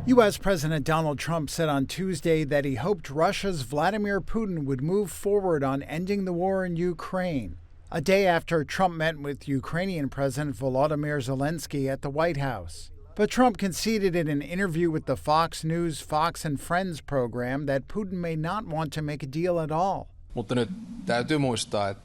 U.S. President Donald Trump said on Tuesday that he hoped Russia's Vladimir Putin would move forward on ending the war in Ukraine, a day after Trump met with Ukrainian President Volodymyr Zelensky at the White House. But Trump conceded in an interview with the Fox News Fox and Friends program that Putin may not want to make a deal at all.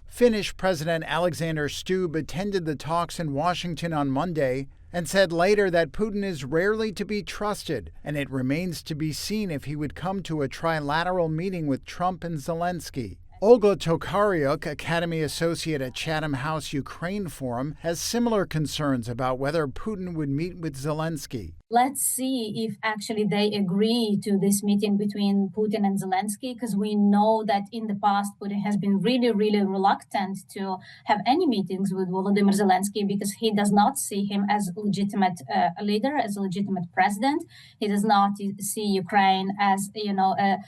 Finnish President Alexander Stubb attended the talks in Washington on Monday and said later that Putin is rarely to be trusted, and it remains to be seen if he would come to a trilateral meeting with Trump and Zelensky. Olga Tokaryuk, Academy Associate at Chatham House Ukraine Forum, has similar concerns about whether Putin would meet with Zelensky. Let's see if actually they agree to this meeting between Putin and Zelensky, because we know that in the past Putin has been really, really reluctant to have any meetings with Volodymyr Zelensky because he does not see him as a legitimate leader, as a legitimate president. He does not see Ukraine as, a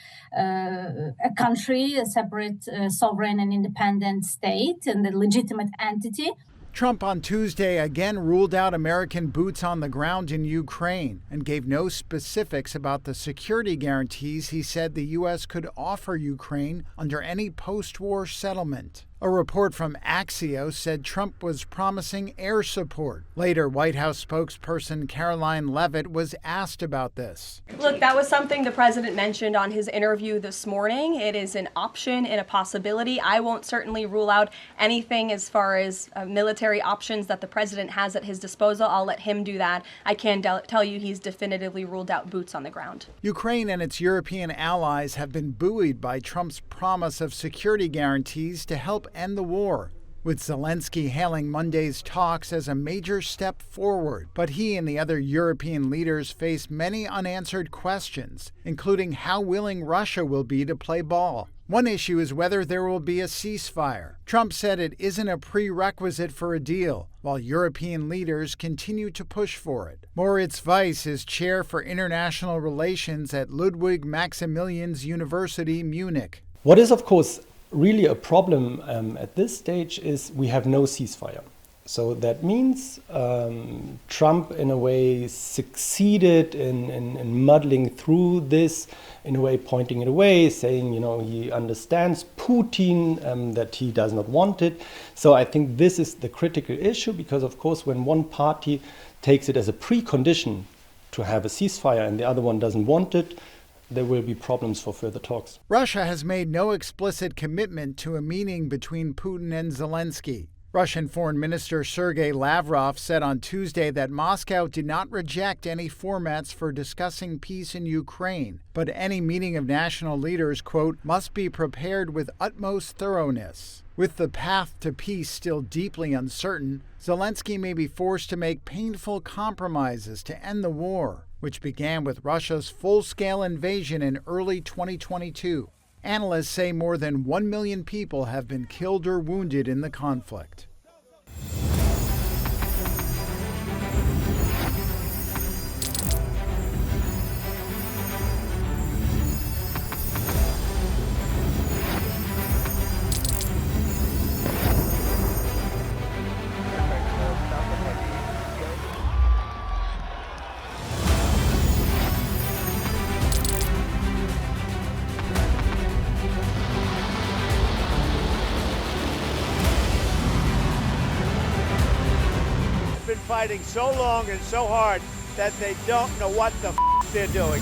country, a separate sovereign and independent state and a legitimate entity. Trump on Tuesday again ruled out American boots on the ground in Ukraine and gave no specifics about the security guarantees he said the U.S. could offer Ukraine under any post-war settlement. A report from Axios said Trump was promising air support. Later, White House spokesperson Caroline Leavitt was asked about this. Look, that was something the president mentioned on his interview this morning. It is an option and a possibility. I won't certainly rule out anything as far as military options that the president has at his disposal. I'll let him do that. I can tell you he's definitively ruled out boots on the ground. Ukraine and its European allies have been buoyed by Trump's promise of security guarantees to help end the war, with Zelensky hailing Monday's talks as a major step forward. But he and the other European leaders face many unanswered questions, including how willing Russia will be to play ball. One issue is whether there will be a ceasefire. Trump said it isn't a prerequisite for a deal, while European leaders continue to push for it. Moritz Weiss is chair for international relations at Ludwig Maximilians University, Munich. What is, of course, really a problem at this stage is we have no ceasefire. So that means Trump, in a way, succeeded in muddling through this, in a way pointing it away, saying, he understands Putin, that he does not want it. So I think this is the critical issue because, of course, when one party takes it as a precondition to have a ceasefire and the other one doesn't want it, there will be problems for further talks. Russia has made no explicit commitment to a meeting between Putin and Zelensky. Russian Foreign Minister Sergei Lavrov said on Tuesday that Moscow did not reject any formats for discussing peace in Ukraine, but any meeting of national leaders, quote, must be prepared with utmost thoroughness. With the path to peace still deeply uncertain, Zelensky may be forced to make painful compromises to end the war, which began with Russia's full-scale invasion in early 2022. Analysts say more than 1 million people have been killed or wounded in the conflict. Fighting so long and so hard that they don't know what the they're doing.